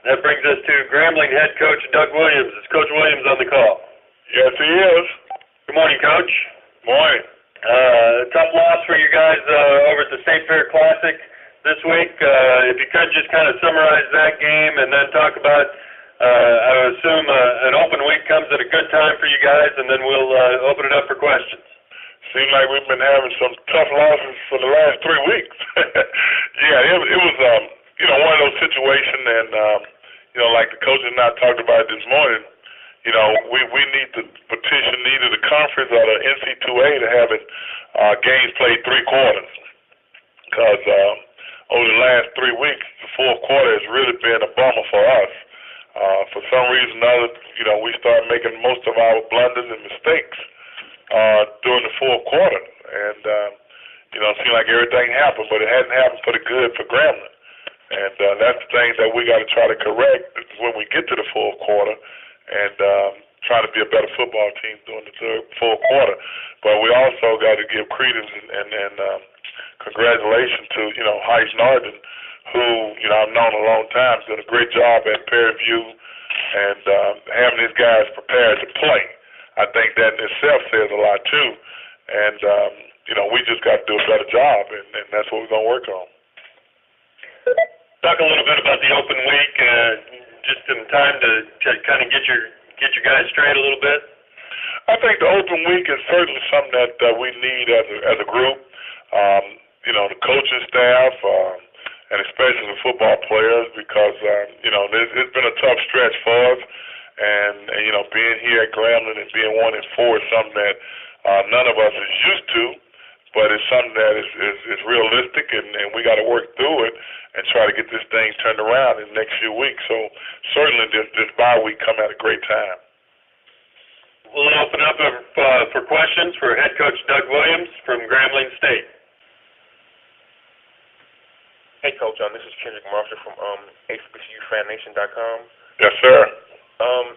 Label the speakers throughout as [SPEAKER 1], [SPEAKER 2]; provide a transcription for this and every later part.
[SPEAKER 1] That brings us to Grambling head coach Doug Williams. Is Coach Williams on the call?
[SPEAKER 2] Yes, he is.
[SPEAKER 1] Good morning, Coach.
[SPEAKER 2] Morning.
[SPEAKER 1] Tough loss for you guys over at the State Fair Classic this week. If you could just kind of summarize that game and then talk about, I would assume an open week comes at a good time for you guys, and then we'll open it up for questions.
[SPEAKER 2] Seems like we've been having some tough losses for the last 3 weeks. Yeah, it was one of those situations, and like the coach and I talked about this morning. We need to petition either the conference or the NC2A to have games played 3 quarters, because over the last 3 weeks, the fourth quarter has really been a bummer for us. For some reason or other, we started making most of our blunders and mistakes during the fourth quarter, and it seemed like everything happened, but it hadn't happened for the good for Grambling. And that's the thing that we got to try to correct when we get to the fourth quarter, and try to be a better football team during the fourth quarter. But we also got to give credence and congratulations to Heights Northern, who I've known a long time, done a great job at Prairie View, and having these guys prepared to play. I think that in itself says a lot too, and we just got to do a better job, and that's what we're gonna work on.
[SPEAKER 1] Talk a little bit about the open week, just some time to kind of get your guys straight a little bit.
[SPEAKER 2] I think the open week is certainly something that we need as a group. The coaching staff, and especially the football players, because it's been a tough stretch for us, and being here at Grambling and being 1-4 is something that none of us is used to. But it's something that is realistic, and we got to work through it and try to get this thing turned around in the next few weeks. So certainly this bye week come at a great time.
[SPEAKER 1] We'll open up for questions for head coach Doug Williams from Grambling State.
[SPEAKER 3] Hey, Coach. This is Kendrick Marshall from HBCUFanNation.com.
[SPEAKER 2] Yes, sir.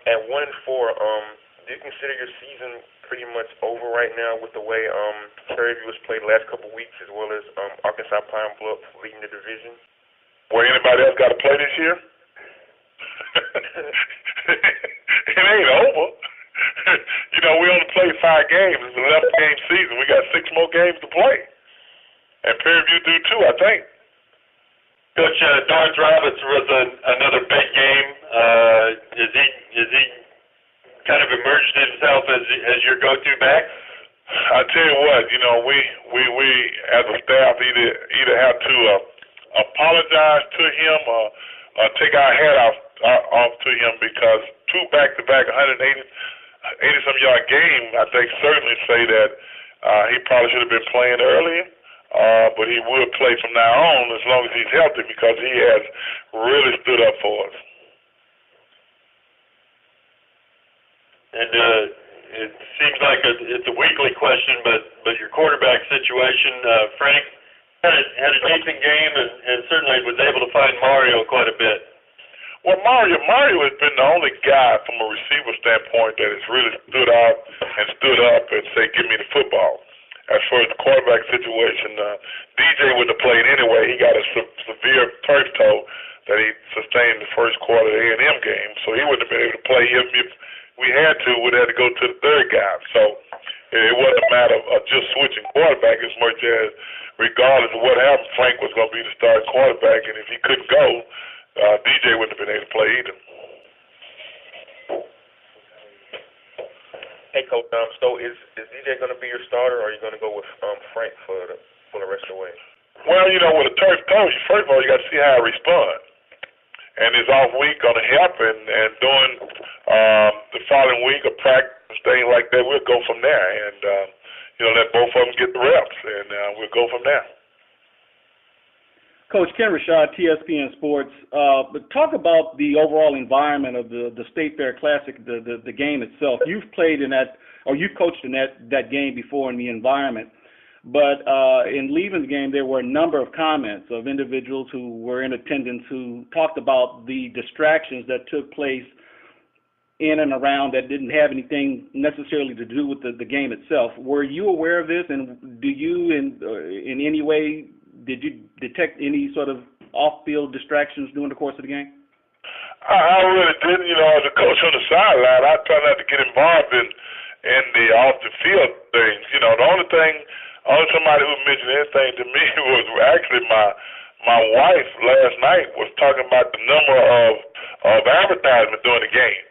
[SPEAKER 3] At 1-4, do you consider your season pretty much over right now with the way Prairie View has played the last couple of weeks, as well as Arkansas Pine Bluff leading the division?
[SPEAKER 2] Well, anybody else got to play this year? It ain't over. We only played 5 games. It's an 11-game season. We got 6 more games to play, and Prairie View do too, I think.
[SPEAKER 1] Coach, Dorrance Roberts was another big game. Is he kind of emerged himself as your go-to back?
[SPEAKER 2] I tell you what, we as a staff either have to apologize to him or take our hat off to him, because 2 back-to-back 180-some yard game, I think certainly say that he probably should have been playing earlier. But he will play from now on as long as he's healthy, because he has really stood up for us.
[SPEAKER 1] And it seems like it's a weekly question, but your quarterback situation, Frank had a decent game and certainly was able to find Mario quite a bit.
[SPEAKER 2] Well, Mario has been the only guy from a receiver standpoint that has really stood out and stood up and say, "Give me the football." As far as the quarterback situation, DJ wouldn't have played anyway. He got a severe turf toe that he sustained the first quarter of the A&M game, so he wouldn't have been able to play. If we had to, we'd have to go to the third guy. So it wasn't a matter of just switching quarterback as much as, regardless of what happened, Frank was going to be the starting quarterback, and if he couldn't go, DJ wouldn't have been able to play either.
[SPEAKER 3] Hey, Coach, so is DJ going to be your starter, or are you going to go with Frank for the rest of the way?
[SPEAKER 2] Well, with a turf toe, first of all, you got to see how he responds. And his off week going to help, and during the following week of practice, things like that, we'll go from there. And, let both of them get the reps, and we'll go from there.
[SPEAKER 4] Coach Ken Rashad, TSPN Sports. But talk about the overall environment of the State Fair Classic, the game itself. You've played in that, or you've coached in that game before in the environment. But in leaving the game, there were a number of comments of individuals who were in attendance who talked about the distractions that took place in and around that didn't have anything necessarily to do with the game itself. Were you aware of this, and do you, in any way, did you detect any sort of off-field distractions during the course of the game?
[SPEAKER 2] I really didn't. You know, as a coach on the sideline, I try not to get involved in the off the field things. You know, the only somebody who mentioned anything to me was actually my wife last night was talking about the number of advertisement during the game.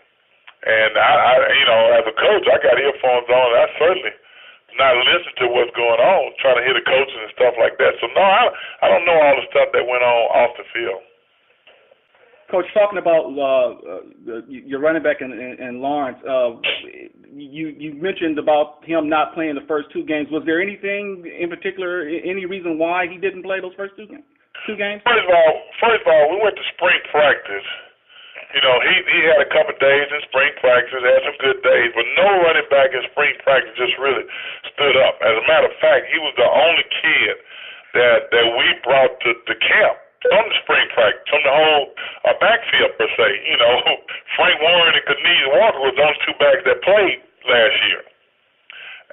[SPEAKER 2] And I you know, as a coach, I got earphones on, and I certainly not listen to what's going on, trying to hear the coaches and stuff like that. So no, I don't know all the stuff that went on off the field.
[SPEAKER 4] Coach, talking about your running back in Lawrence, you mentioned about him not playing the first two games. Was there anything in particular, any reason why he didn't play those first two games?
[SPEAKER 2] First of all, we went to spring practice. You know, he had a couple of days in spring practice, had some good days, but no running back in spring practice just really stood up. As a matter of fact, he was the only kid that we brought to camp from the spring practice, from the whole backfield per se. You know, Frank Warren and Cornelius Walker was the only two backs that played last year.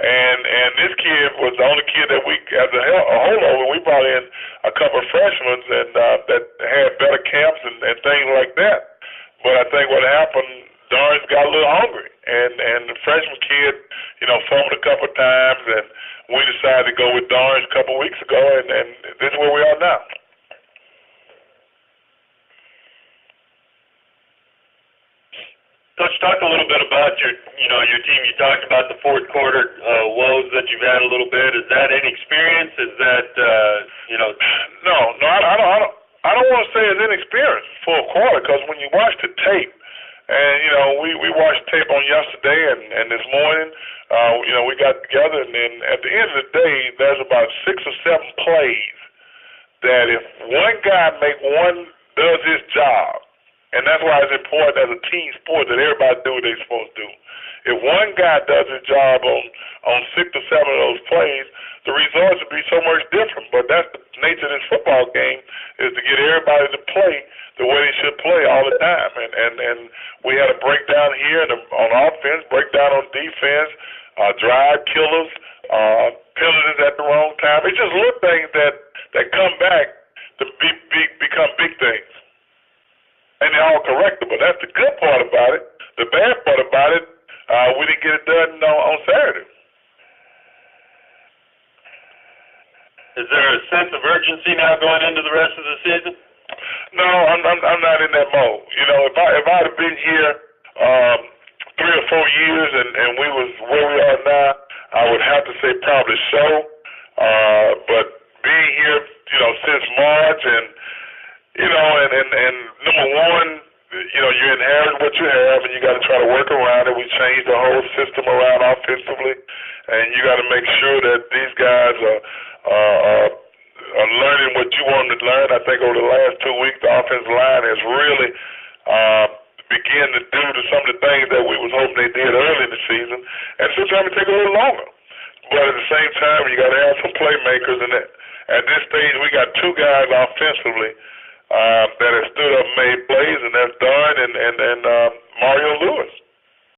[SPEAKER 2] And this kid was the only kid that we, as a holdover, we brought in a couple of freshmen and that had better camps and things like that. But I think what happened, Darns got a little hungry, and the freshman kid, you know, fumbled a couple of times, and we decided to go with Darns a couple of weeks ago, and this is where we are now.
[SPEAKER 1] Coach, talk a little bit about your team. You talked about the fourth quarter woes that you've had a little bit. Is that inexperience? Is that
[SPEAKER 2] No, I don't want to say it's inexperience for a quarter, because when you watch the tape, and you know we watched tape on yesterday and this morning, you know, we got together, and then at the end of the day, there's about 6 or 7 plays that if one guy does his job. And that's why it's important as a team sport that everybody do what they're supposed to do. If one guy does his job on 6 or 7 of those plays, the results would be so much different. But that's the nature of this football game, is to get everybody to play the way they should play all the time. And we had a breakdown here on offense, breakdown on defense, drive killers, penalties at the wrong time. It's just little things that come back to become big things. And they're all correctable. That's the good part about it. The bad part about it, we didn't get it done on Saturday.
[SPEAKER 1] Is there a sense of urgency now going into the rest of the season?
[SPEAKER 2] No, I'm not in that mode. You know, if I'd have been here 3 or 4 years and we was where we are now, I would have to say probably so. But being here, you know, since March and you know, and number one, you know, you inherit what you have, and you got to try to work around it. We changed the whole system around offensively, and you got to make sure that these guys are learning what you want them to learn. I think over the last 2 weeks, the offensive line has really begun to do some of the things that we was hoping they did early in the season, and sometimes it take a little longer. But at the same time, you got to have some playmakers, and at this stage, we got 2 guys offensively that have stood up and made plays, and that's Darn and Mario Lewis.